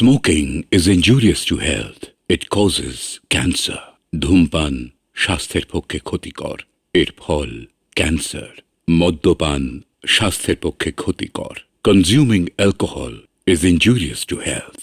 Smoking is injurious to health. It causes cancer. ধূমপান স্বাস্থ্যের পক্ষে ক্ষতিকর। এর ফল ক্যান্সার। মদ্যপান স্বাস্থ্যের পক্ষে ক্ষতিকর। Consuming alcohol is injurious to health.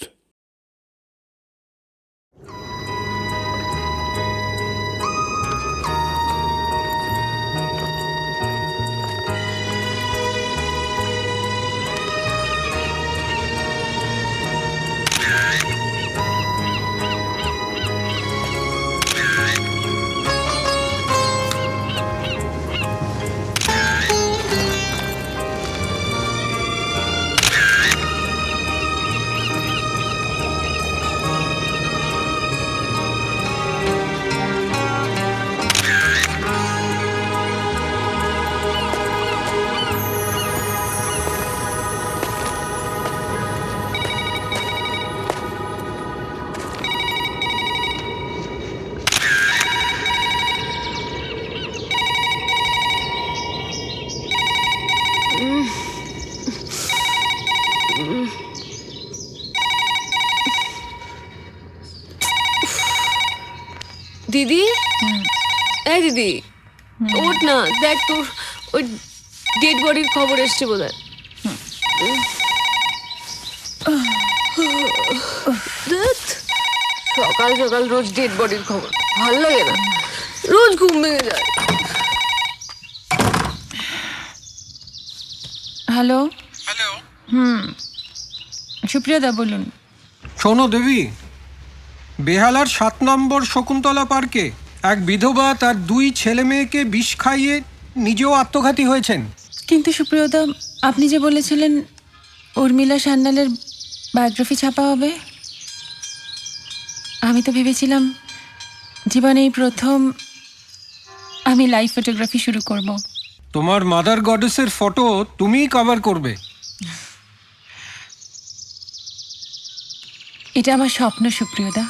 দিদি, এই দিদি, ওঠ না, দেখ তোর ওই ডেড বডির খবর এসছে বোধহয়। সকাল সকাল রোজ ডেড বডির খবর ভাল লাগে না, রোজ ঘুম ভেঙে যায়। হ্যালো হ্যালো সুপ্রিয়দা বলুন। শোনো দেবী, বেহালার 7 নম্বর শকুন্তলা পার্কে এক বিধবা তার 2 ছেলে মেয়েকে বিষ খাইয়ে নিজেও আত্মঘাতী হয়েছেন। কিন্তু সুপ্রিয়দা, আপনি যে বলেছিলেন উর্মিলা সান্যালের বায়োগ্রাফি ছাপা হবে, আমি তো ভেবেছিলাম জীবনেই প্রথম আমি লাইভ ফটোগ্রাফি শুরু করব। তোমার মাদার গডেসের ফটো তুমিই কভার করবে। এটা আমার স্বপ্ন সুপ্রিয়দা।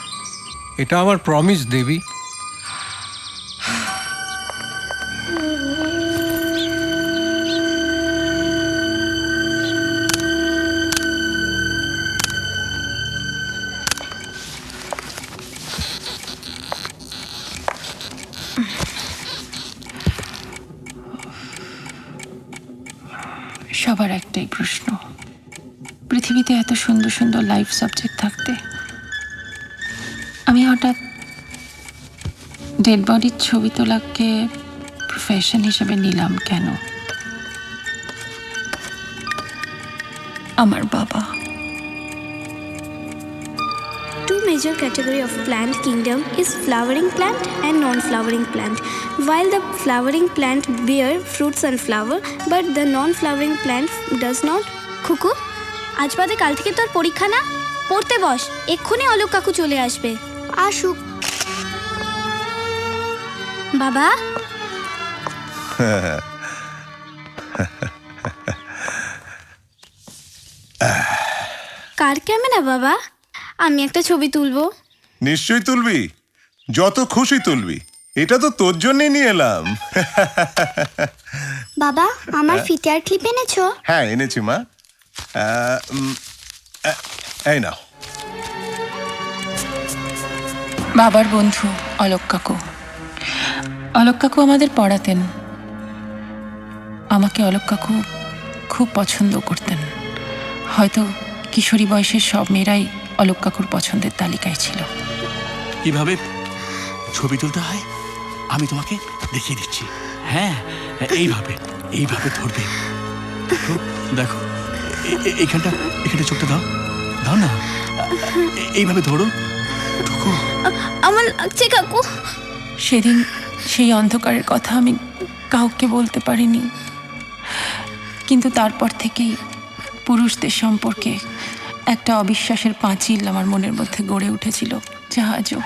এটা আমার প্রমিস দেবী। সবার একটাই প্রশ্ন, পৃথিবীতে এত সুন্দর সুন্দর লাইভ সাবজেক্ট থাকতে আমি হঠাৎ ডেড বডির ছবি তোলাকে প্রফেশন হিসেবে নিলাম কেন? আমার বাবা। Two major category of plant kingdom is flowering plant and non-flowering plant. While the flowering plant bear fruits and flower, but the non-flowering plant does not. খুকু, আজ বাদে কাল থেকে তোর পরীক্ষা না? পড়তে বস, এক্ষুনি অলোক কাকু চলে আসবে। আসুক। বাবা, কার ক্যামেরা বাবা? আমি একটা ছবি তুলবো। নিশ্চয়ই তুলবি, যত খুশি তুলবি। এটা তো তোর জন্যই নিয়ে এলাম। বাবা, আমার ফিচার ক্লিপ এনেছো? হ্যাঁ এনেছি মা। এই নাও। বাবার বন্ধু অলোক কাকু। অলোক কাকু আমাদের পড়াতেন। আমাকে অলোক কাকু খুব পছন্দ করতেন। হয়তো কিশোরী বয়সের সব মেয়েরাই অলোক কাকুর পছন্দের তালিকায় ছিল। কিভাবে ছবি তুলতে হয় আমি তোমাকে দেখিয়ে দিচ্ছি। হ্যাঁ, এইভাবে এইভাবে ধরবে। দেখো, এখানটা চোখটা দাও, দাও না, এইভাবে ধরো। আমার লাগছে কাকু। সেদিন সেই অন্ধকারের কথা আমি কাউকে বলতে পারিনি, কিন্তু তারপর থেকেই পুরুষদের সম্পর্কে একটা অবিশ্বাসের পাঁচিল আমার মনের মধ্যে গড়ে উঠেছিল, যা আজও।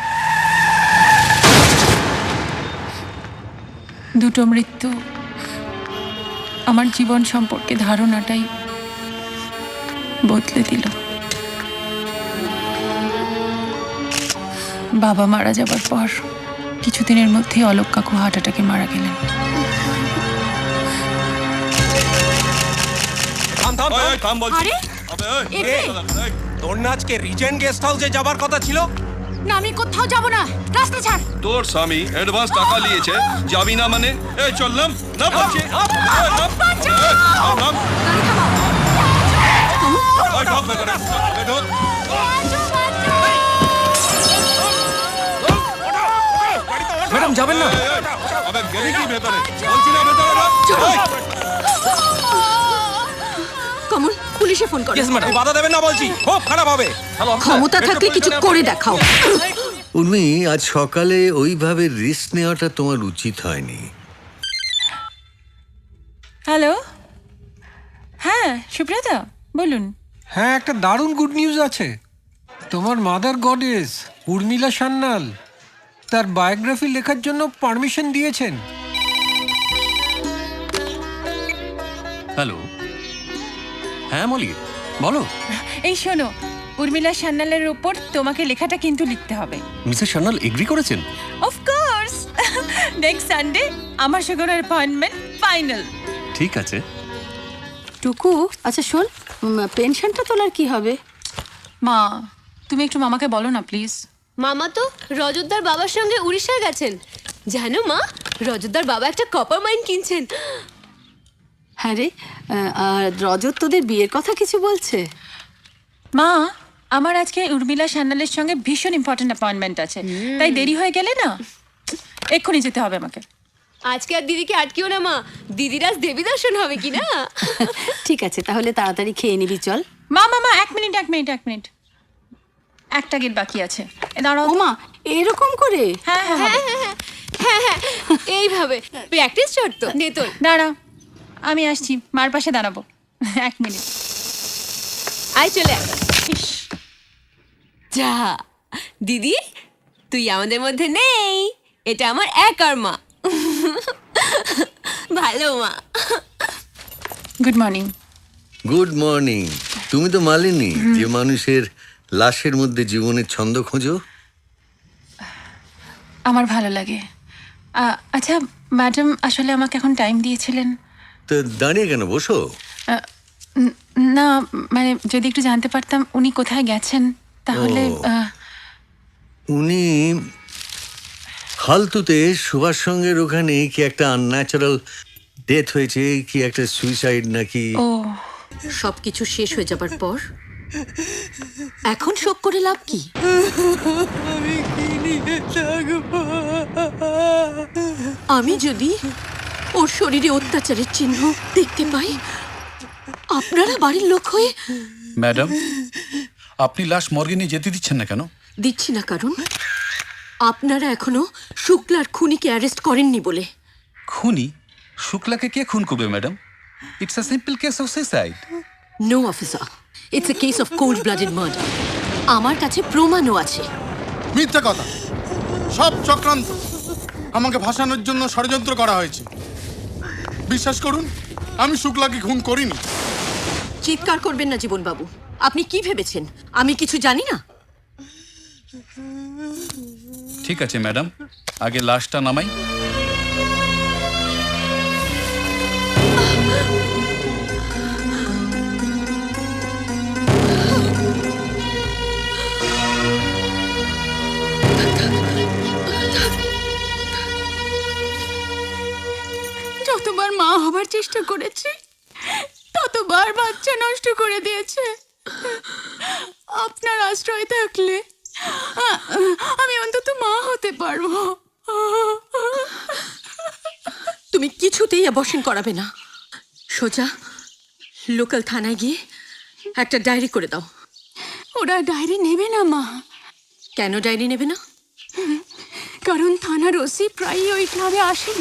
দুটো মৃত্যু আমার জীবন সম্পর্কে ধারণাটাই বদলে দিল। বাবা মারা যাবার পর কিছুদিনের মধ্যেই অলোক কাকু হার্ট অ্যাটাকে মারা গেলেন। থাম বলছি। আরে, আবে, এ কে? তোর না আজকে রিজেন্ট গেস্ট হাউসে যাবার কথা ছিল? না আমি কোথাও যাব না, রাস্তা ছাড়। তোর স্বামী অ্যাডভান্স টাকা নিয়েছে, যাবি না মানে? এই চললাম না বলছি। ম্যাডাম যাবেন না? গেলি কি ভেতরে? বলছি না ভেতরে না। কমল, পুলিশে ফোন করো। ইয়েস ম্যাডাম, বাধা দেবেন না বলছি, খুব খারাপ হবে। ক্ষমতা থাকলে কিছু করে দেখাও। উর্মি, আজ সকালে ওইভাবে রিস্ক নেওয়াটা তোমার উচিত হয়নি। হ্যালো, হ্যাঁ সুব্রতা বলুন। হ্যাঁ, একটা দারুণ গুড নিউজ আছে। তোমার মাদার গডেস উর্মিলা সান্যাল তার বায়োগ্রাফি লেখার জন্য পারমিশন দিয়েছেন। হ্যালো, হ্যাঁ মলি, বলো। এই শোনো, উর্মিলা সান্যালের ওপর তোমাকে লেখাটা কিন্তু লিখতে হবে। মিসেস সান্যাল এগ্রি করেছেন? অফকোর্স, নেক্সট সানডে আমার সঙ্গে অ্যাপয়েন্টমেন্ট ফাইনাল। ঠিক আছে। টুকু, আচ্ছা শোন, পেনশনটা তোলার কি হবে? মা, তুমি একটু মামাকে বলো না প্লিজ। মামা তো রজতদার বাবার সঙ্গে উড়িষ্যায় গেছেন। জানো মা, রজতদার বাবা একটা কপার মাইন কিনছেন। হ্যাঁ রে, আর রজত তোদের বিয়ের কথা কিছু বলছে? মা, আমার আজকে উর্মিলা সান্যালের সঙ্গে ভীষণ ইম্পর্টেন্ট অ্যাপয়েন্টমেন্ট আছে, তাই দেরি হয়ে গেলে না এক্ষুনি যেতে হবে আমাকে। আজকে আর দিদিকে আটকিও না মা, দিদির আজ দেবী দর্শন হবে কি না। ঠিক আছে, তাহলে তাড়াতাড়ি খেয়ে নিবি, চল। মা মামা, এক মিনিট একটা গেট বাকি আছে, দাঁড়াও। ওমা, এরকম করে? হ্যাঁ হ্যাঁ হবে। হ্যাঁ, এইভাবে প্র্যাকটিস করতো নে তোর। দাঁড়াও, আমি আসছি, মার পাশে দাঁড়াবো। এক মিনিট। আয় চলে আয়। যা দিদি, তুই আমাদের মধ্যে নেই, এটা আমার একার মা। ভালো মা। Good morning. Good morning. তুমি তো মালিনী, যে মানুষের লাশের মধ্যে জীবনের ছন্দ খোঁজো। আমার ভালো লাগে। আচ্ছা ম্যাডাম, আসলে আমাকে এখন টাইম দিয়েছিলেন। তো দাঁড়িয়ে কেন, বসো। না মানে যদি একটু জানতে পারতাম উনি কোথায় গেছেন তাহলে। উনি হালতুতে সুভাষ সঙ্গের ওখানে কি একটা আনন্যাচারাল ডেথ হয়েছে, কি একটা সুইসাইড নাকি। ও, সবকিছু শেষ হয়ে যাবার পর এখন শোক করে লাভ কি? আমি যদি ওর শরীরে অত্যাচারের চিহ্ন দেখতে পাই, আপনারা বাড়ির লোক হয়ে। ম্যাডাম, আপনি লাশ মর্গে নিয়ে যেতে দিচ্ছেন না কেন? দিচ্ছি না কারণ আপনারা এখনো শুক্লার খুনিকে অ্যারেস্ট করেননি বলে। খুনি? শুক্লাকে কে খুন করবে madam? It's a simple case of suicide. No officer, it's a case of cold blooded murder. আমার কাছে প্রমাণও আছে। মিথ্যা কথা, সব চক্রান্ত। আমাকে ভাসানোর জন্য ষড়যন্ত্র করা হয়েছে। বিশ্বাস করুন, আমি শুক্লাকে খুন করিনি। চিৎকার করবেন না জীবনবাবু। আপনি কি ভেবেছেন আমি কিছু জানি না? ঠিক আছে ম্যাডাম, আগে লাশটা নামাই। যতবার মা হবার চেষ্টা করেছে ততবার বাচ্চা নষ্ট করে দিয়েছে। আপনার আশ্রয় থাকলে আমি অন্তত মা হতে পারবো। তুমি কিছুতেই অ্যাবর্শন করাবে না। সোজা লোকাল থানায় গিয়ে একটা ডায়েরি করে দাও। ওরা ডায়েরি নেবে না মা। কেন ডায়েরি নেবে না? কারণ থানার ওসি প্রায়ই ওই ক্লাবে আসেন।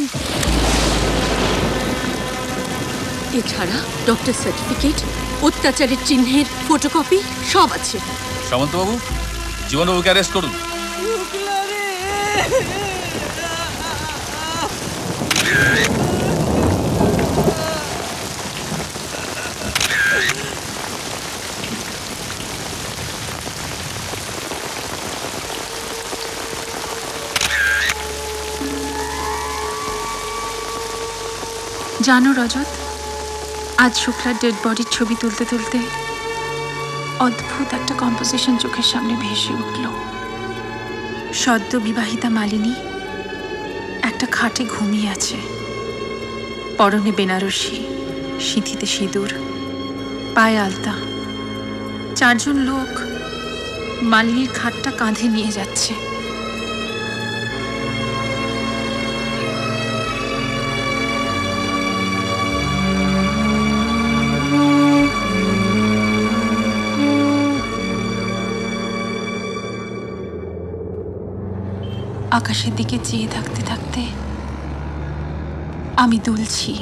এছাড়া ডক্টর সার্টিফিকেট, অত্যাচারের চিহ্নের ফটোকপি সব আছে। সামন্তবাবু, জীবনবাবুকে অ্যারেস্ট করুন। জানো রজত, আজ শুক্লার ডেড বডির ছবি তুলতে তুলতে অদ্ভুত একটা কম্পোজিশন চোখের সামনে ভেসে উঠল। সদ্য বিবাহিতা মালিনী একটা খাটে ঘুমিয়ে আছে, পরনে বেনারসি, সিঁথিতে সিঁদুর, পায়ে আলতা। 4 জন লোক মালিনীর খাটটা কাঁধে নিয়ে যাচ্ছে। আকাশের দিকে চেয়ে থাকতে থাকতে আমি দুলছি,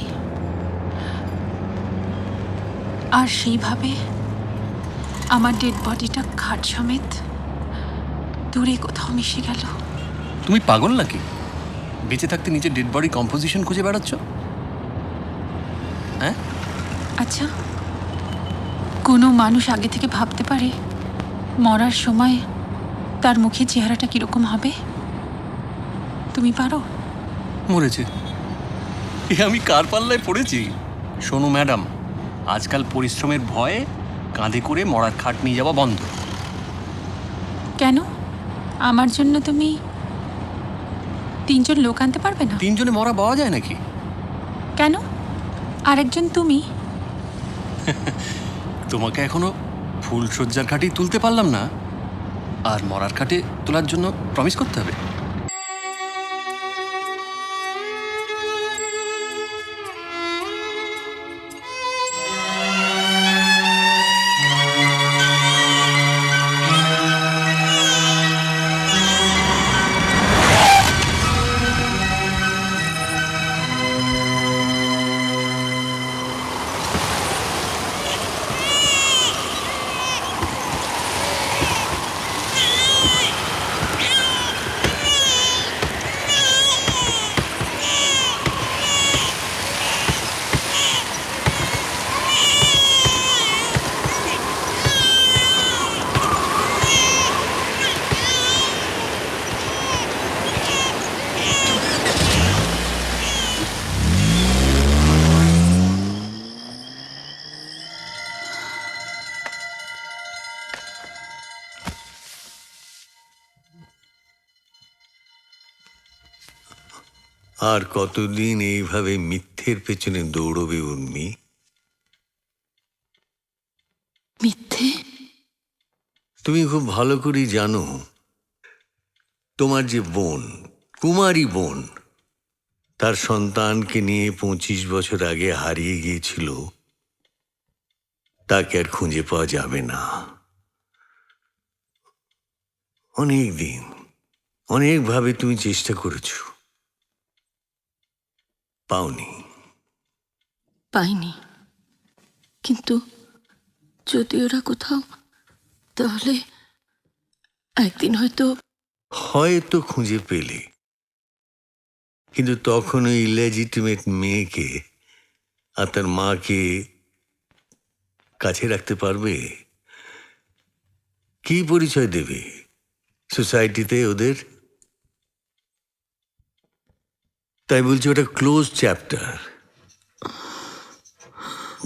আর সেইভাবে আমার ডেড বডিটা খাট সমেত দূরে কোথাও মিশে গেল। তুমি পাগল নাকি? বেঁচে থাকতে নিজের ডেড বডি কম্পোজিশন খুঁজে বেড়াচ্ছ? হ্যাঁ, আচ্ছা, কোনো মানুষ আগে থেকে ভাবতে পারে মরার সময় তার মুখের চেহারাটা কিরকম হবে? তুমি পারো? মরেছে এ আমি কার পাল্লায় পড়েছি? শোনো ম্যাডাম, আজকাল পরিশ্রমের ভয়ে কাঁধে করে মরার খাট নিয়ে যাওয়া বন্ধ। কেন? আমার জন্য তুমি 3 জন লোক আনতে পারবে না? 3 জনে মরা পাওয়া যায় নাকি? কেন? আরেকজন তুমি। তোমাকে এখনো ফুলসজ্জার খাটেই তুলতে পারলাম না, আর মরার খাটে তোলার জন্য প্রমিস করতে হবে? আর কতদিন এইভাবে মিথ্যের পেছনে দৌড়বে উর্মি? মিথ্যে? তুমি খুব ভালো করেই জানো তোমার যে বোন, কুমারী বোন, তার সন্তানকে নিয়ে 25 বছর আগে হারিয়ে গিয়েছিল, তাকে আর খুঁজে পাওয়া যাবে না। অনেক দিন, অনেকভাবে তুমি চেষ্টা করেছো, পাওনি। পাইনি, কিন্তু যদি ওরা কোথাও, তাহলে একদিন হয়তো খুঁজে পেলে, কিন্তু তখন ওই ইলেজিটিমেট মেয়েকে আর তার মাকে কাছে রাখতে পারবে? কি পরিচয় দেবে সোসাইটিতে ওদের? তাই বলছি, ওটা ক্লোজ চ্যাপ্টার,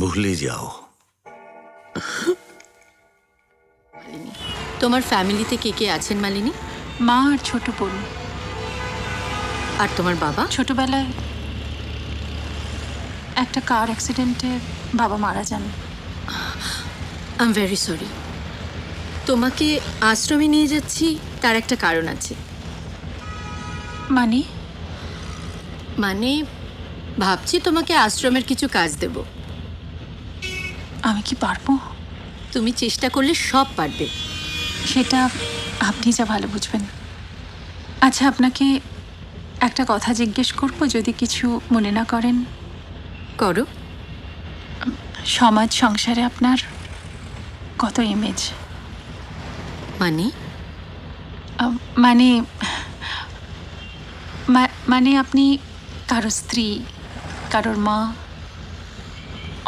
ভুলে যাও। তোমার ফ্যামিলিতে কে কে আছেন মালিনী? মা আর ছোট বোন। আর তোমার বাবা? ছোটবেলায় একটা কার অ্যাক্সিডেন্টে বাবা মারা যান। I am very sorry. তোমাকে আশ্রমে নিয়ে যাচ্ছি, তার একটা কারণ আছে। মানে ভাবছি তোমাকে আশ্রমের কিছু কাজ দেব। আমি কি পারবো? তুমি চেষ্টা করলে সব পারবে। সেটা আপনি যা ভালো বুঝবেন। আচ্ছা, আপনাকে একটা কথা জিজ্ঞেস করবো, যদি কিছু মনে না করেন? করো। সমাজ সংসারে আপনার কত ইমেজ? মানে আপনি কারো স্ত্রী, কারোর মা,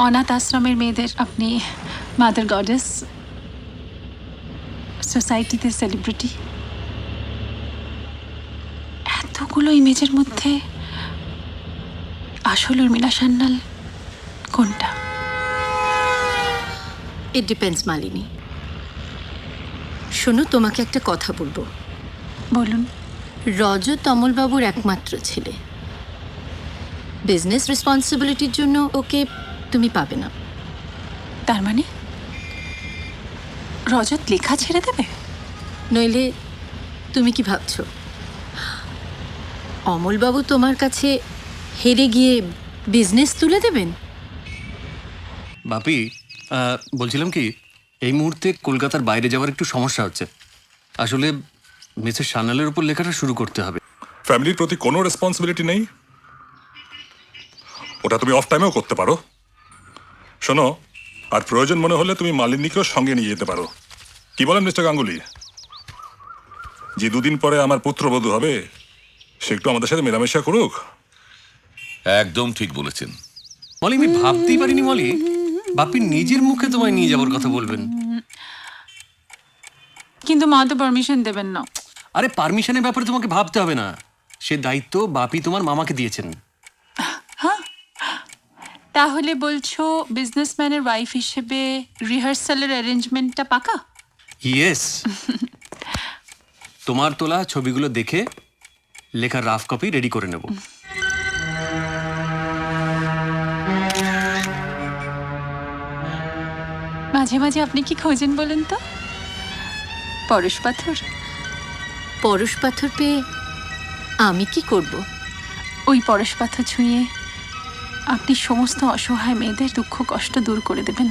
অনাথ আশ্রমের মেয়েদের আপনি মাদার গডেস, সোসাইটিতে সেলিব্রিটি। এতগুলো ইমেজের মধ্যে আসল উর্মিলা সান্যাল কোনটা? It depends Malini. শোনো, তোমাকে একটা কথা বলবো। বলুন। রজত অমলবাবুর একমাত্র ছেলে। বিজনেস রেসপন্সিবিলিটির জন্য ওকে তুমি পাবে না। তার মানে রজত লেখা ছেড়ে দেবে? নইলে তুমি কি ভাবছো অমলবাবু তোমার কাছে হেরে গিয়ে বিজনেস তুলে দেবেন? বাপি, বলছিলাম কি, এই মুহূর্তে কলকাতার বাইরে যাওয়ার একটু সমস্যা হচ্ছে। আসলে মিসেস সান্যালের উপর লেখাটা শুরু করতে হবে। ফ্যামিলির প্রতি কোনো রেসপন্সিবিলিটি নেই? ওটা তুমি অফ টাইমেও করতে পারো। শোনো, আর প্রয়োজন মনে হলে তুমি মালিনীকেও সঙ্গে নিয়ে যেতে পারো। কি বলেন মিস্টার গাঙ্গুলি? যে দুদিন পরে আমার পুত্রবধূ হবে, সে একটু আমাদের সাথে মেলামেশা করুক। একদম ঠিক বলেছেন মলি। আমি ভাবতেই পারিনি মলি, বাপি নিজের মুখে তোমায় নিয়ে যাওয়ার কথা বলবেন। কিন্তু মা তো পারমিশন দেবেন না। আরে পারমিশনের ব্যাপারে তোমাকে ভাবতে হবে না, সে দায়িত্ব বাপি তোমার মামাকে দিয়েছেন। তাহলে বলছো বিজনেসম্যানের ওয়াইফ হিসেবে রিহার্সালের অ্যারেঞ্জমেন্টটা পাকা? ইয়েস। তোমার তোলা ছবিগুলো দেখে লেখার রাফ কপি রেডি করে নেব। মাঝে মাঝে আপনি কি খোঁজেন বলেন তো? পরশ পাথর? পরশ পাথর পেয়ে আমি কি করব? ওই পরশ পাথর ছুঁয়ে আপনি সমস্ত অসহায় মেয়েদের দুঃখ কষ্ট দূর করে দেবেন,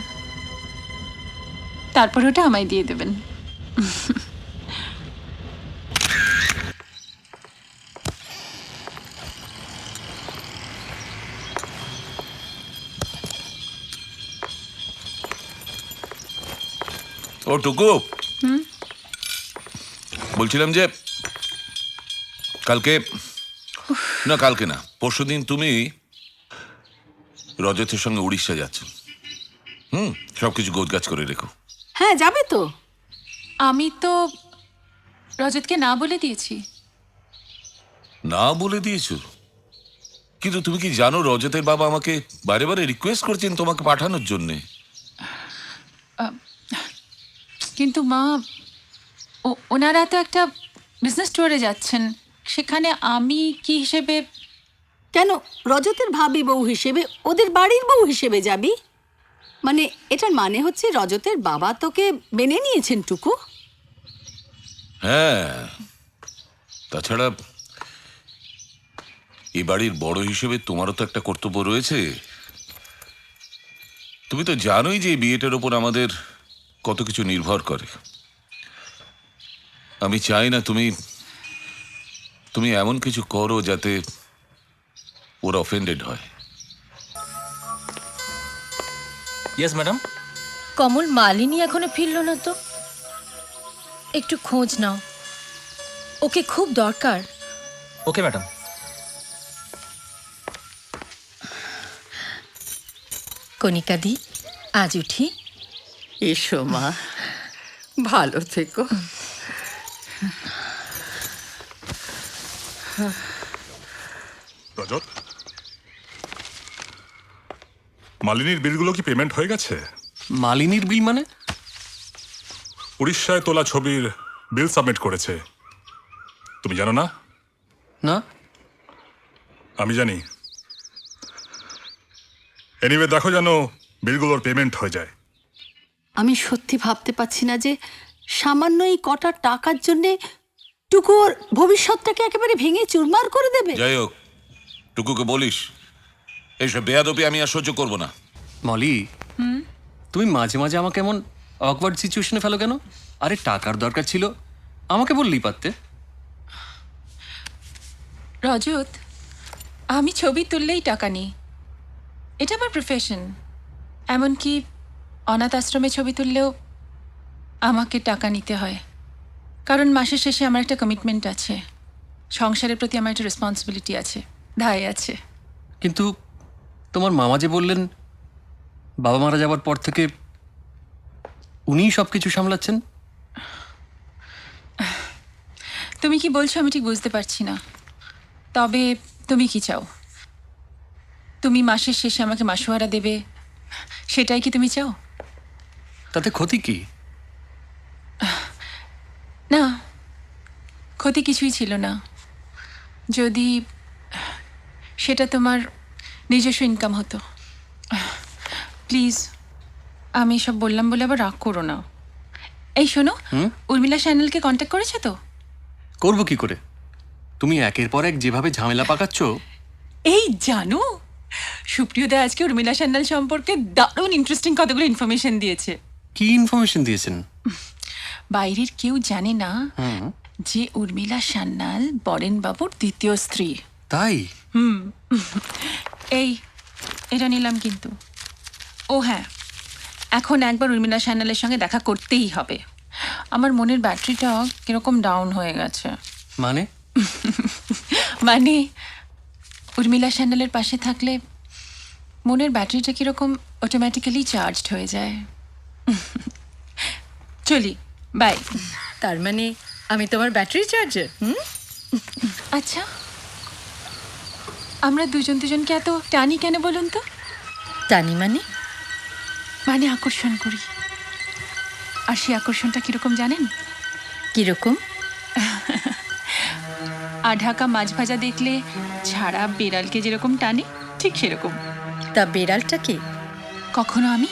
তারপর ওটা আমায় দিয়ে দেবেন। ও টুকু, বলছিলাম যে কালকে না পরশুদিন তুমি রজতের সঙ্গে উড়িষ্যা যাচ্ছ। সবকিছু গোছগাছ করে রেখো। হ্যাঁ, যাবে তো। আমি তো রজতকে না বলে দিয়েছি। না বলে দিয়েছো? কিন্তু তুমি কি জানো রজতের বাবা আমাকে বারে বারে রিকোয়েস্ট করছেন তোমাকে পাঠানোর জন্যে। কিন্তু মা, ওনারা তো একটা বিজনেস ট্যুরে যাচ্ছেন, সেখানে আমি কি হিসেবে? কেন, রজতের ভাবি বউ হিসেবে, ওদের বাড়ির বউ হিসেবে যাবি? মানে এটার মানে হচ্ছে রজতের বাবা তোকে মেনে নিয়েছেন টুকু? হ্যাঁ, তাছাড়া এই বাড়ির বড় হিসেবে তোমারও তো একটা কর্তব্য রয়েছে। তুমি তো জানোই যে এই বিয়েটার ওপর আমাদের কত কিছু নির্ভর করে। আমি চাই না তুমি এমন কিছু করো যাতে ওরা অফেন্ডেড হয়। Yes madam. কমল, মালিনী এখনো ফিরল না তো? একটু খোঁজ নাও, ওকে খুব দরকার। Okay madam. কণিকা দি, আজ উঠি। এসো মা, ভালো থেকো। রজত, মালিনীর বিলগুলো কি পেমেন্ট হয়ে গেছে? মালিনীর বিল মানে? উড়িষ্যায় তোলা ছবির বিল সাবমিট করেছে, তুমি জানো না? না। আমি জানি। এনিওয়ে, দেখো যেন বিলগুলোর পেমেন্ট হয়ে যায়। আমি সত্যি ভাবতে পারছি না যে সামান্য এই কটা টাকার জন্যে টুকু ওর ভবিষ্যৎটাকে একেবারে ভেঙে চুরমার করে দেবে। যাই হোক, টুকুকে বলিস এইসব বেয়াদবি আমি আর সহ্য করবো না। মলি, তুমি মাঝে মাঝে আমাকে এমন অকওয়ার্ড সিচুয়েশনে ফেলো কেন? আরে টাকার দরকার ছিল, আমাকে বললেই পারতে। রজত, আমি ছবি তুললেই টাকা নিই, এটা আমার প্রফেশন। এমনকি অনাথ আশ্রমে ছবি তুললেও আমাকে টাকা নিতে হয়, কারণ মাসের শেষে আমার একটা কমিটমেন্ট আছে, সংসারের প্রতি আমার একটা রেসপন্সিবিলিটি আছে, দায় আছে। কিন্তু তোমার মামা যে বললেন বাবা মারা যাবার পর থেকে উনিই সব কিছু সামলাচ্ছেন। তুমি কি বলছো আমি ঠিক বুঝতে পারছি না। তবে তুমি কি চাও? তুমি মাসের শেষে আমাকে মাসোহারা দেবে, সেটাই কি তুমি চাও? তাতে ক্ষতি কি? না, ক্ষতি কিছুই ছিল না, যদি সেটা তোমার নিজস্ব ইনকাম হতো। প্লিজ, আমি সব বললাম বলে আবার রাগ করো না। এই শোনো, উর্মিলা স্যানেলকে কন্ট্যাক্ট করেছো তো? করবো কি করে? তুমি একের পর এক যেভাবে ঝামেলা পাকাচ্ছ। এই জানো, সুপ্রিয়দা আজকে উর্মিলা স্যান্যাল সম্পর্কে দারুণ ইন্টারেস্টিং কতগুলো ইনফরমেশন দিয়েছে। কি ইনফরমেশন দিয়েছেন? বাইরের কেউ জানে না যে উর্মিলা সান্যাল বরেনবাবুর দ্বিতীয় স্ত্রী। তাই? এই এটা নিলাম কিন্তু। ও হ্যাঁ, এখন একবার উর্মিলা সান্যালের সঙ্গে দেখা করতেই হবে। আমার মনের ব্যাটারিটা কিরকম ডাউন হয়ে গেছে। মানে? মানে উর্মিলা সান্যালের পাশে থাকলে মনের ব্যাটারিটা কিরকম অটোমেটিক্যালি চার্জড হয়ে যায়। চলি, বাই। তার মানে আমি তোমার ব্যাটারি চার্জার? আচ্ছা, আমরা দুজন দুজনকে এত টানি কেন বলুন তো? টানি মানে? মানে আকর্ষণ করি। আর সেই আকর্ষণটা কিরকম জানেন? কিরকম? আঢাকা মাছ ভাজা দেখলে ছাড়া বেড়ালকে যেরকম টানে, ঠিক সেরকম। তা বেড়ালটা কি? কখনো আমি,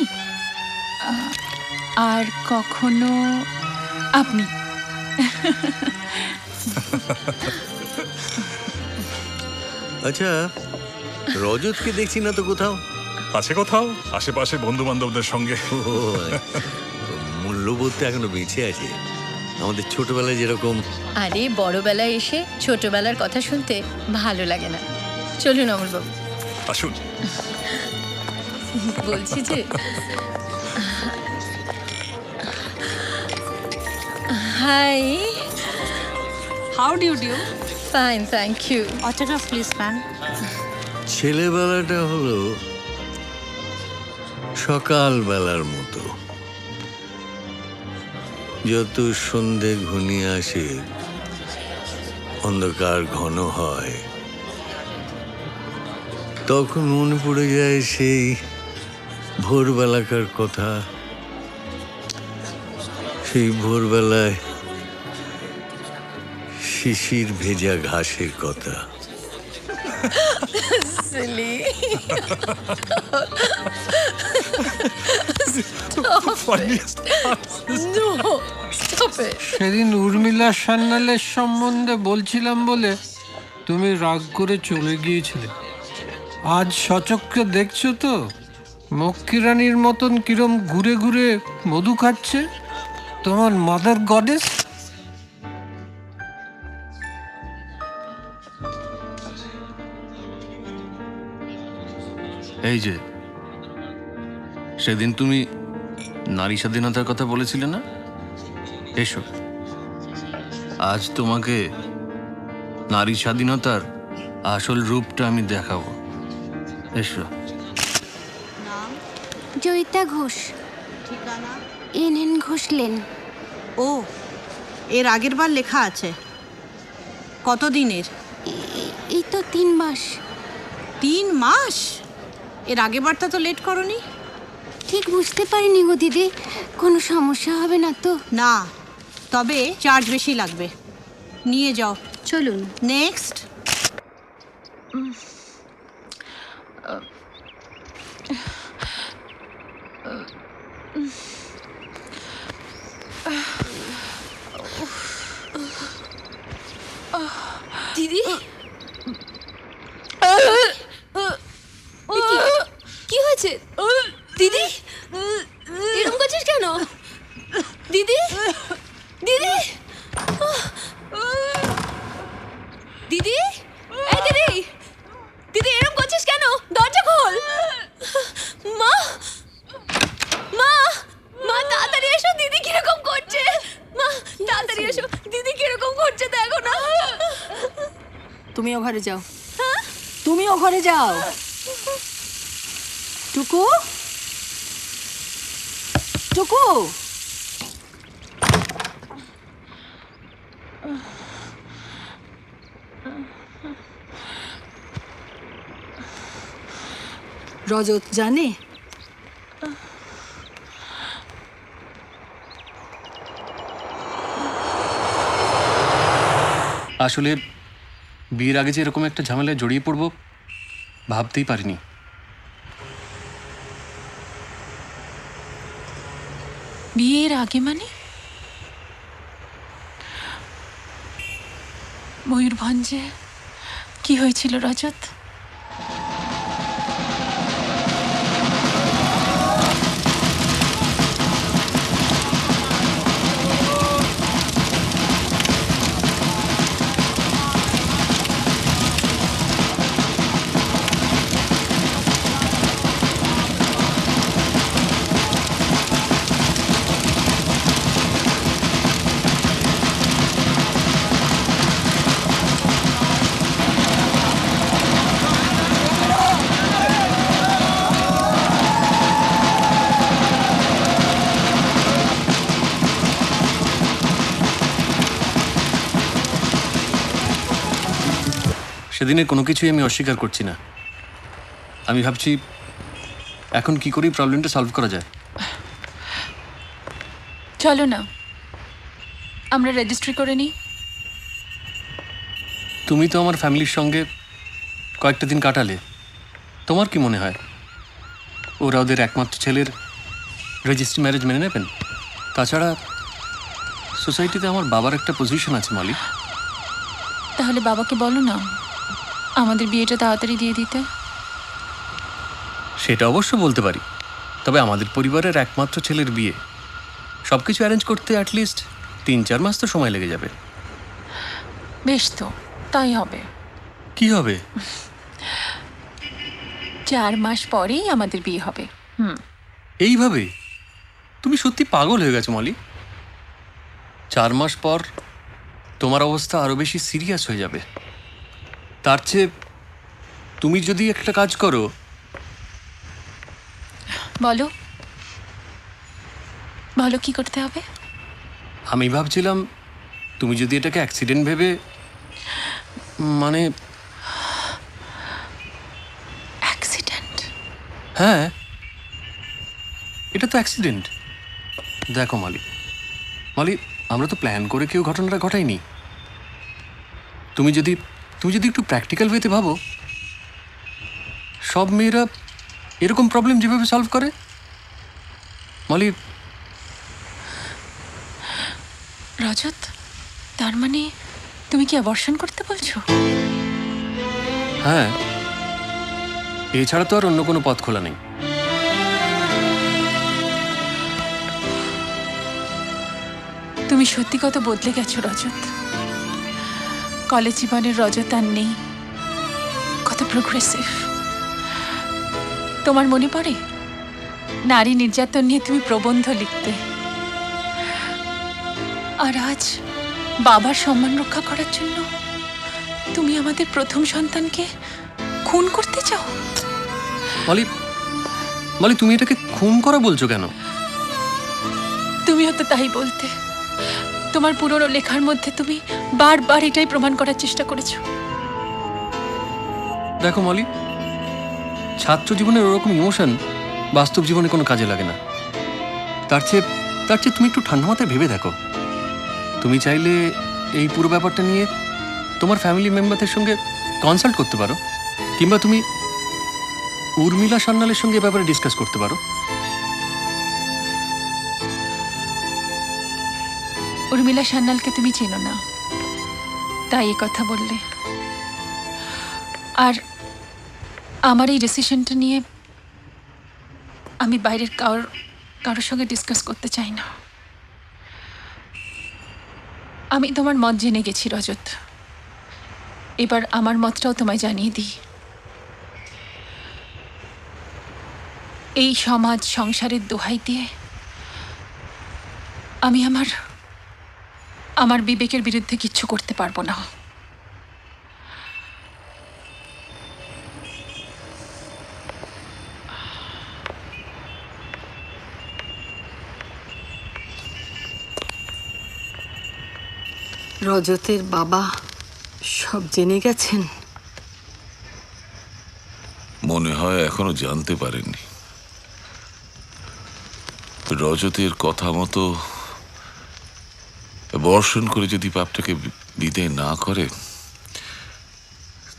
আর কখনো আপনি। আচ্ছা, রজতকে দেখছি না তো কোথাও। আছে কোথাও আশেপাশে বন্ধু বান্ধবদের সঙ্গে। মূল্যবোধটা এখনো বেঁচে আছে, আমাদের ছোটবেলায় যেরকম। আরে বড়বেলায় এসে ছোটবেলার কথা শুনতে ভালো লাগে না। চলুন অমলবাবু। আসুন। বলছি যে hi, how do you do? Fine, thank you. Autograph please ma'am. ছেলেবেলাটা হলো সকালবেলার মতো, যত সন্ধে ঘনিয়ে আসে, অন্ধকার ঘন হয়, তখন মনে পড়ে যায় সেই ভোরবেলাকার কথা। সেই ভোরবেলায় শিশির ভেজা ঘাসের কথা। Silly. No, stop it. সেদিন উর্মিলা সান্যালের সম্বন্ধে বলছিলাম বলে তুমি রাগ করে চলে গিয়েছিলে। আজ সচক্ষে দেখছো তো মক্কি রানীর মতন কিরম ঘুরে ঘুরে মধু খাচ্ছে তোমার মাদার গডেস। এই যে সেদিন তুমি নারী স্বাধীনতার কথা বলেছিলে না, এসো আজ তোমাকে নারী স্বাধীনতার আসল রূপটা আমি দেখাবো। এসো। জয়িতা ঘোষ, ঠিকানা? NN Ghosh lane. ও, এর আগের বার লেখা আছে। কতদিনের? এই তো 3 মাস। 3 মাস? এর আগের বারটা তো লেট করনি। ঠিক বুঝতে পারিনি গো দিদি, কোনো সমস্যা হবে না তো? না, তবে চার্জ বেশি লাগবে। নিয়ে যাও। চলুন। নেক্সট। দিদি, কি হয়েছে দিদি? এরকম করছিস কেন দিদি? দিদি, দিদি, এই দিদি, দিদি এরকম করছিস কেন? দরজা খোল। মা, মা, মা তাড়াতাড়ি এসো, দিদি কিরকম করছে। মা তাড়াতাড়ি এসো, দিদি কিরকম করছে দেখো না। তুমিও ঘরে যাও। তুমিও ঘরে যাও। টুকু, টুকু, রজত জানে? আসলে বিয়ের আগে যে এরকম একটা ঝামেলায় জড়িয়ে পড়ব ভাবতেই পারিনি। বিয়ের আগে মানে? ময়ূরভঞ্জে কি হয়েছিল রজত? সেদিনের কোনো কিছুই আমি অস্বীকার করছি না। আমি ভাবছি এখন কি করে প্রবলেমটা সলভ করা যায়। চলো না আমরা রেজিস্ট্রি করে নিই। তুমি তো আমার ফ্যামিলির সঙ্গে কয়েকটা দিন কাটালে, তোমার কি মনে হয় ওরা ওদের একমাত্র ছেলের রেজিস্ট্রি ম্যারেজ মেনে নেবেন? তাছাড়া সোসাইটিতে আমার বাবার একটা পজিশন আছে মালিক। তাহলে বাবাকে বলো না আমাদের বিয়েটা তাড়াতাড়ি দিয়ে দিতে। সেটা অবশ্য বলতে পারি, তবে আমাদের পরিবারের একমাত্র ছেলের বিয়ে, সব কিছু অ্যারেঞ্জ করতে অ্যাটলিস্ট 3-4 মাস তো সময় লেগে যাবে। বেশ, তো তাই হবে। কি হবে? 4 মাস পরেই আমাদের বিয়ে হবে। এইভাবে? তুমি সত্যি পাগল হয়ে গেছো মলি। 4 মাস পর তোমার অবস্থা আরো বেশি সিরিয়াস হয়ে যাবে। তার চেয়ে তুমি যদি একটা কাজ করো। বলো বলো কি করতে হবে? আমি ভাবছিলাম তুমি যদি এটাকে অ্যাক্সিডেন্ট ভেবে, মানে অ্যাক্সিডেন্ট? হ্যাঁ, এটা তো অ্যাক্সিডেন্ট। দেখো মালি, আমরা তো প্ল্যান করে কেউ ঘটনাটা ঘটাইনি। তুমি যদি একটু প্র্যাকটিক্যাল ওয়েতে ভাবো, সব মেয়েরা এরকম প্রবলেম যেভাবে সলভ করে, মালি। রজত, তার মানে তুমি কি অ্যাবর্শন করতে বলছো? হ্যাঁ, এছাড়া তো আর অন্য কোনো পথ খোলা নেই। তুমি সত্যি কত বদলে গেছো রজত। কলেজ জীবনের রজত আর নেই, কত প্রোগ্রেসিভ। তোমার মনে পড়ে নারী নির্যাতন নিয়ে তুমি প্রবন্ধ লিখতে, আর আজ বাবার সম্মান রক্ষা করার জন্য তুমি আমাদের প্রথম সন্তানকে খুন করতে চাও। মালি, তুমি এটাকে খুন করা বলছো কেন? তুমি হয়তো তাই বলতে। তোমার পুরনো লেখার মধ্যে তুমি বারবার এটাই প্রমাণ করার চেষ্টা করেছো। দেখো মলি, ছাত্র জীবনের ওরকম ইমোশন বাস্তব জীবনে কোনো কাজে লাগে না। তার চেয়ে তুমি একটু ঠান্ডা মাথায় ভেবে দেখো। তুমি চাইলে এই পুরো ব্যাপারটা নিয়ে তোমার ফ্যামিলি মেম্বারদের সঙ্গে কনসাল্ট করতে পারো, কিংবা তুমি উর্মিলা সান্যালের সঙ্গে এ ব্যাপারে ডিসকাস করতে পারো। উর্মিলা সান্যালকে তুমি চেনো না, তাই এ কথা বললে। আর আমার এই ডিসিশনটা নিয়ে আমি বাইরের কারোর সঙ্গে ডিসকাস করতে চাই না। আমি তোমার মত জেনে গেছি রজত, এবার আমার মতটাও তোমায় জানিয়ে দিই। এই সমাজ সংসারের দোহাই দিয়ে আমি আমার বিবেকের বিরুদ্ধে কিচ্ছু করতে পারবো না। রজতের বাবা সব জেনে গেছেন? মনে হয় এখনো জানতে পারেননি। রজতের কথা মতো বর্ষণ করে যদি পাপটাকে বিদায় না করে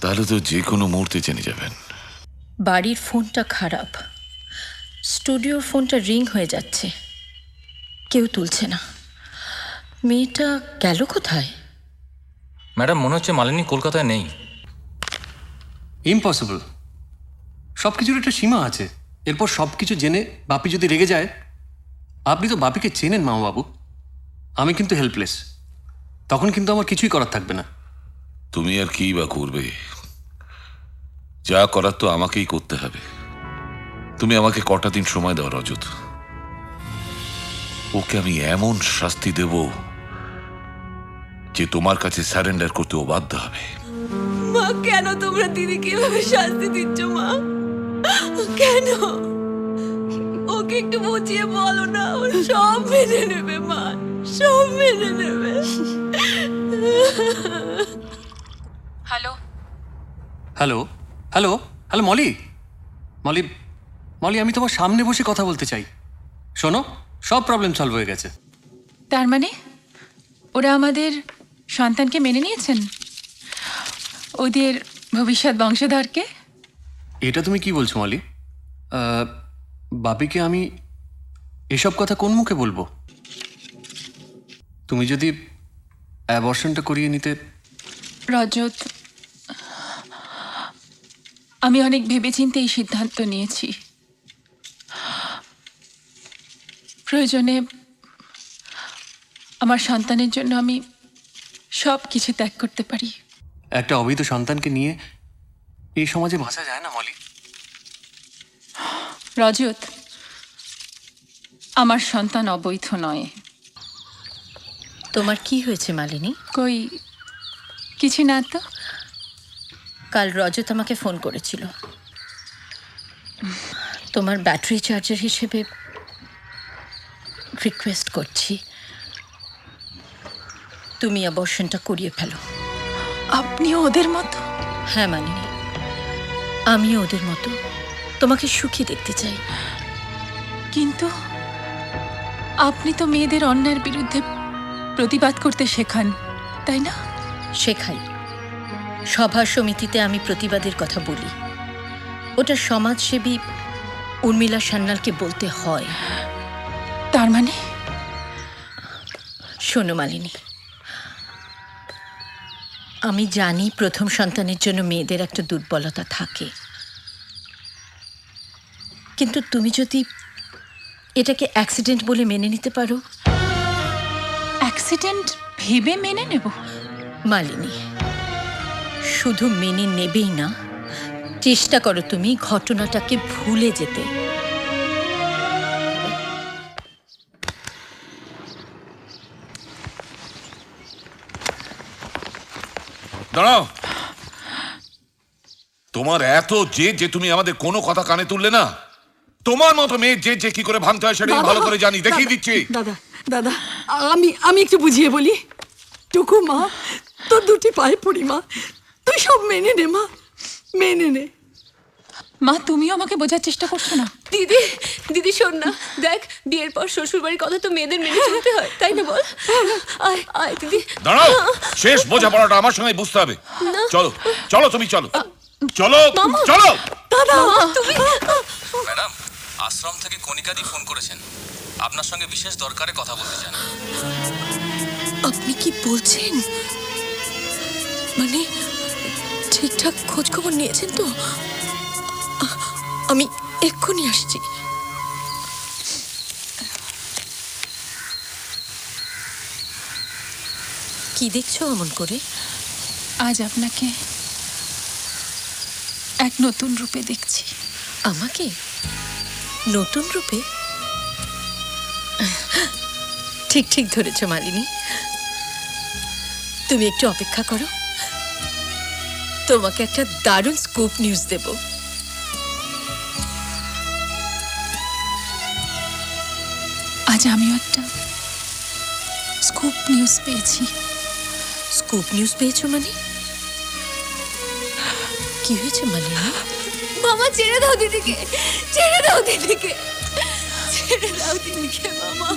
তাহলে তো যে কোনো মুহূর্তে জেনে যাবেন। বাড়ির ফোনটা খারাপ, স্টুডিওর ফোনটা রিং হয়ে যাচ্ছে, কেউ তুলছে না। মেয়েটা গেল কোথায়? ম্যাডাম, মনে হচ্ছে মালিনী কলকাতায় নেই। ইম্পসিবল। সব কিছুর একটা সীমা আছে। এরপর সব কিছু জেনে বাপি যদি রেগে যায়, আপনি তো বাপিকে চেনেন মামাবাবু, আমি কিন্তু হেল্পলেস। তখন কিন্তু আমার কিছুই করার থাকবে না। তুমি আর কি বা করবে? যা করার তো আমাকেই করতে হবে। তুমি আমাকে কটা দিন সময় দাও রজত, ওকে আমি এমন শাস্তি দেব যে তোমার কাছে সারেন্ডার করতে ও বাধ্য হবে। মা, কেন তোমরা দিদিকে এভাবে শাস্তি দিচ্ছ মা? কেন? ওকে একটু বুঝিয়ে বলো না, ও সব মেনে নেবে মা, সব মেনে নেবে। Hello hello hello hello Molly, Molly Molly, আমি তোমার সামনে বসে কথা বলতে চাই। শোনো, সব প্রবলেম সলভ হয়ে গেছে। তার মানে ওরা আমাদের সন্তানকে মেনে নিয়েছেন, ওদের ভবিষ্যৎ বংশধরকে? এটা তুমি কি বলছো মলি? বাপিকে আমি এসব কথা কোন মুখে বলবো? তুমি যদি অ্যাবর্শনটা করিয়ে নিতে। রজত, আমি অনেক ভেবেচিন্তে এই সিদ্ধান্ত নিয়েছি। প্রয়োজনে আমার সন্তানের জন্য আমি সব কিছু ত্যাগ করতে পারি। একটা অবৈধ সন্তানকে নিয়ে এই সমাজে বাঁচা যায় না মলি। রজত, আমার সন্তান অবৈধ নয়। তোমার কি হয়েছে মালিনী? কই কিছু না তো। কাল রজত আমাকে ফোন করেছিল। তোমার ব্যাটারি চার্জার হিসেবে রিকোয়েস্ট করছি, তুমি অ্যাবর্শনটা করিয়ে ফেলো। আপনিও ওদের মতো? হ্যাঁ মালিনী, আমিও ওদের মতো তোমাকে সুখী দেখতে চাই। কিন্তু আপনি তো মেয়েদের অন্যায়ের বিরুদ্ধে প্রতিবাদ করতে শেখান, তাই না? শেখাই, সভা সমিতিতে আমি প্রতিবাদের কথা বলি। ওটা সমাজসেবী উর্মিলা সান্যালকে বলতে হয়। তার মানে? শোনো মালিনী, আমি জানি প্রথম সন্তানের জন্য মেয়েদের একটা দুর্বলতা থাকে, কিন্তু তুমি যদি এটাকে অ্যাক্সিডেন্ট বলে মেনে নিতে পারো। অ্যাক্সিডেন্ট ভেবে মেনে নেব? মালিনী, শুধু মেনে নেবেই না, চেষ্টা করো তুমি ঘটনাটাকে ভুলে যেতে। দাঁড়াও, তোমার এত যে তুমি আমাদের কোনো কথা কানে তুললে না। তোমার মতো মেয়ে যে কি করে ভাঙতে হয় সেটা আমি ভালো করে জানি, দেখিয়ে দিচ্ছি। দাদা দাদা, আমি একটু বুঝিয়ে বলি। টুকু মা, তোর দুটি পায়ে পড়ি মা, তুই সব মেনে নে মা, মেনে নে। মা, তুমিও আমাকে বোঝার চেষ্টা করছো না? দিদি, দিদি শোন না, দেখ বিয়ের পর শ্বশুর বাড়ির কথা তো মেয়েদের মেনে চলতে হয়, তাই না বল? আয় আয় দিদি। দাঁড়াও, শেষ বোঝাপড়াটা আমার সঙ্গে বুঝতে হবে। চলো চলো, তুমি চলো চলো চলো। দাদা তুমি। ম্যাডাম, আশ্রম থেকে কণিকাদি ফোন করেছেন, আপনার সঙ্গে বিশেষ দরকারে কথা বলতে চান। আপনি কি বলছেন? মানে ঠিকঠাক খোঁজ খবর নিয়েছেন তো? আমি এক্ষুনি আসছি। কি দেখছো অমন করে? আজ আপনাকে এক নতুন রূপে দেখছি। আমাকে নতুন রূপে? ঠিক ঠিক ধরেছ মালিনী, তুমি একটু অপেক্ষা করো, তোমাকে একটা দারুণ স্কুপ নিউজ দেব। আজ আমিও একটা স্কুপ নিউজ পেয়েছি। স্কুপ নিউজ পেয়েছো মানে? কি হয়েছে মালিনী? মামা ছেড়ে দাও দিদিকে, ছেড়ে দাও দিদিকে, ছেড়ে দাও দিদিকে মামা।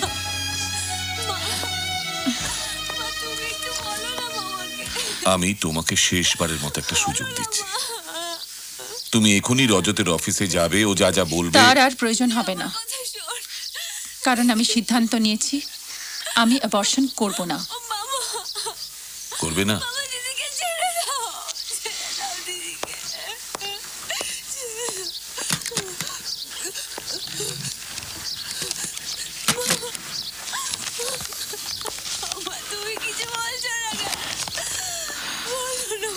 আমি তোমাকে শেষবারের মতো একটা সুযোগ দিচ্ছি। তুমি এখনই রজতের অফিসে যাবে, ও যা যা বলবে। তার আর প্রয়োজন হবে না, কারণ আমি সিদ্ধান্ত নিয়েছি আমি অ্যাবর্শন করব না। করবে না?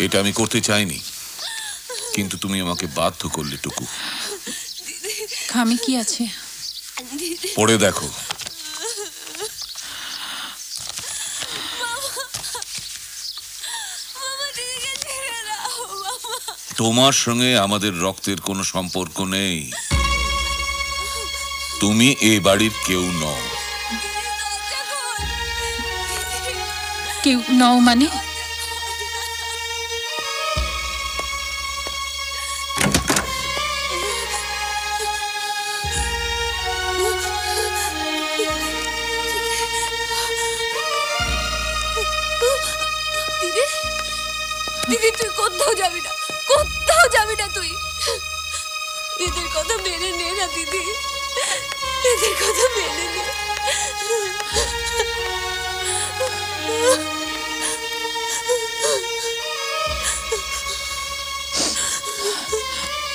এটা আমি করতে চাইনি, কিন্তু তুমি আমাকে বাধ্য করলে টুকু। খামি কি আছে? পড়ে দেখো। তোমার সঙ্গে আমাদের রক্তের কোনো সম্পর্ক নেই। তুমি এ বাড়ির কেউ নও। কেউ নও মানে? দিদি, দিদি তুই কোথাও যাবি না, কোথাও যাবি না তুই। এদের কথা মেনে নে না দিদি, এদের কথা মেনে নে।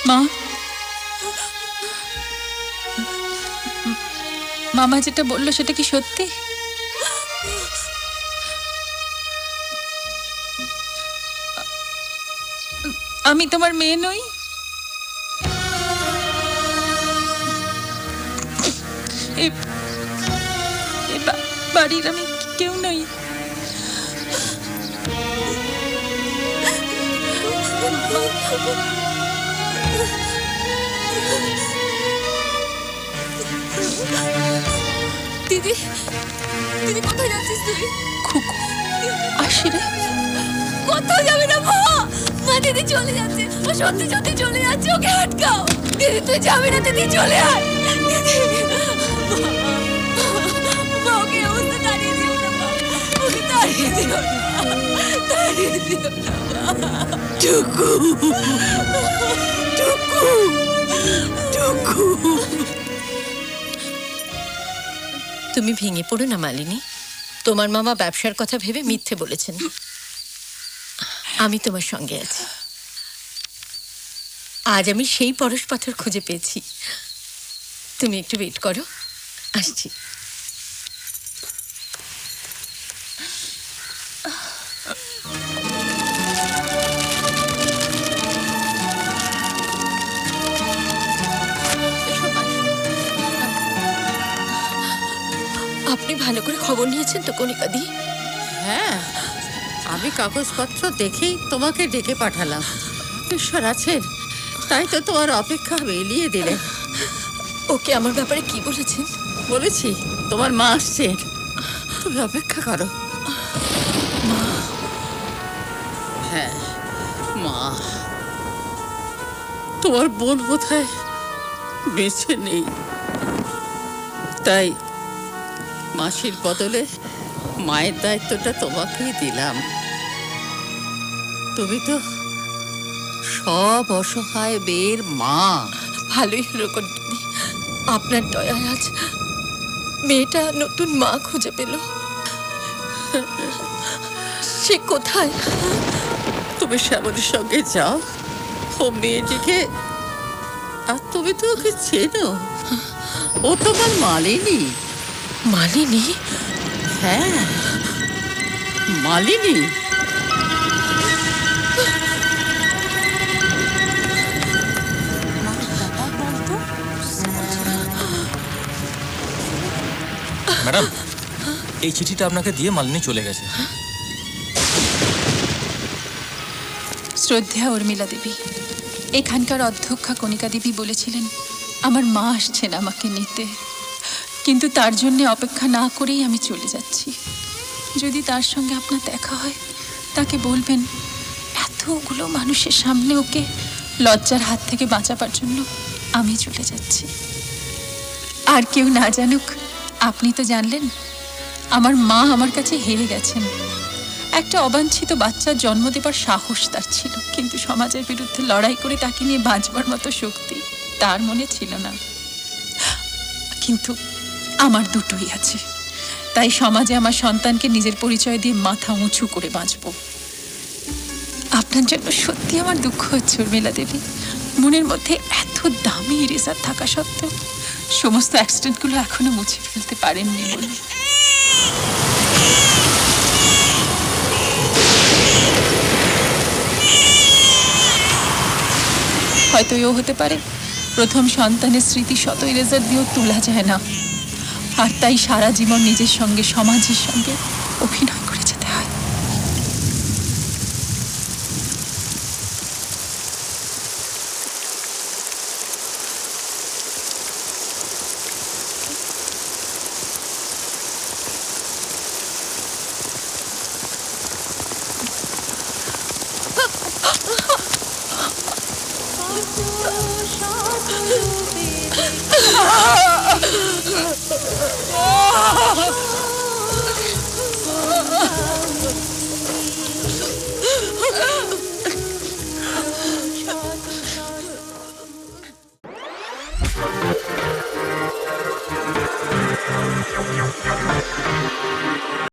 মা, মামা যেটা বললো সেটা কি সত্যি? আমি তোমার মেয়ে নই? বাড়ির আমি কেউ নই? দিদি, দিদি কোথায় যাচ্ছিস তুই? খুকু আসি রে। কোথাও যাবে না মা, মা দিদি চলে যাচ্ছে, ও সত্যি সত্যি চলে যাচ্ছে, ওকে আটকাও। দিদি তুই যাবি না, দিদি চলে আয়। দিদি মা, ওকে অবস্থা দাঁড়িয়ে দিও না মা, ওকে দাঁড়িয়ে দিও না, দাঁড়িয়ে দিও না মা। টুকু, টুকু, টুকু। তুমি ভেঙে পড়ো না মালিনী। তোমার মামা ব্যবসার কথা ভেবে মিথ্যে বলেছেন। আমি তোমার সঙ্গে আছি। আজ আমি সেই পরশ পাথর খুঁজে পেয়েছি। তুমি একটু ওয়েট করো, আসছি। আপনি ভালো করে খবর নিয়েছেন তো কণিকাদি? হ্যাঁ, আমি কাগজপত্র দেখেই তোমাকে ডেকে পাঠালাম। ঈশ্বর আছেন, তাই তো তোমার অপেক্ষা এলিয়ে দিলেন। ওকে আমার ব্যাপারে কি বলেছেন? বলেছি তোমার মা আসছেন, তুমি অপেক্ষা করো। মা? হ্যাঁ মা, তোমার বোন বোধহয় বেঁচে নেই, তাই মাসির বদলে মায়ের দায়িত্বটা তোমাকেই দিলাম। তুমি তো সব অসহায় মেয়ের মা। ভালোই হলো কণিকাদি, আপনার দয়ায় আজ মেয়েটা নতুন মা খুঁজে পেল। সে কোথায়? তুমি শ্যামলের সঙ্গে যাও, ও মেয়েটিকে, আর তুমি তো ওকে চেনো, ও তোমার মালিনী। মালিনী? হ্যাঁ, মালিনী। ম্যাডাম, এই চিঠিটা আপনাকে দিয়ে মালিনী চলে গেছে। শ্রদ্ধা উর্মিলা দেবী, এখানকার অধ্যক্ষা কণিকা দেবী বলেছিলেন আমার মা আসছেন আমাকে নিতে, কিন্তু তার জন্য অপেক্ষা না করেই আমি চলে যাচ্ছি। যদি তার সঙ্গে আপনার দেখা হয়, তাকে বলবেন এতগুলো মানুষের সামনে ওকে লজ্জার হাত থেকে বাঁচাবার জন্য আমি চলে যাচ্ছি। আর কেউ না জানুক, আপনি তো জানলেন আমার মা আমার কাছে হেরে গেছেন। একটা অবাঞ্ছিত বাচ্চার জন্ম দেবার সাহস তার ছিল, কিন্তু সমাজের বিরুদ্ধে লড়াই করে তাকে নিয়ে বাঁচবার মতো শক্তি তার মনে ছিল না। কিন্তু আমার দুটোই আছে, তাই সমাজে আমার সন্তানকে নিজের পরিচয় দিয়ে মাথা উঁচু করে বাঁচব। আপনার জন্য সত্যি আমার দুঃখ হচ্ছে উর্মিলা দেবী। মনের মধ্যে এত দামি ইরেজার থাকা সত্ত্বেও সমস্ত অ্যাক্সিডেন্টগুলো এখনো মুছে ফেলতে পারেননি বলে। হয়তো এও হতে পারে প্রথম সন্তানের স্মৃতি শত ইরেজার দিয়েও তোলা যায় না, আর তাই সারা জীবন নিজের সঙ্গে সমাজের সঙ্গে অভিনয় করে যেতে হয়।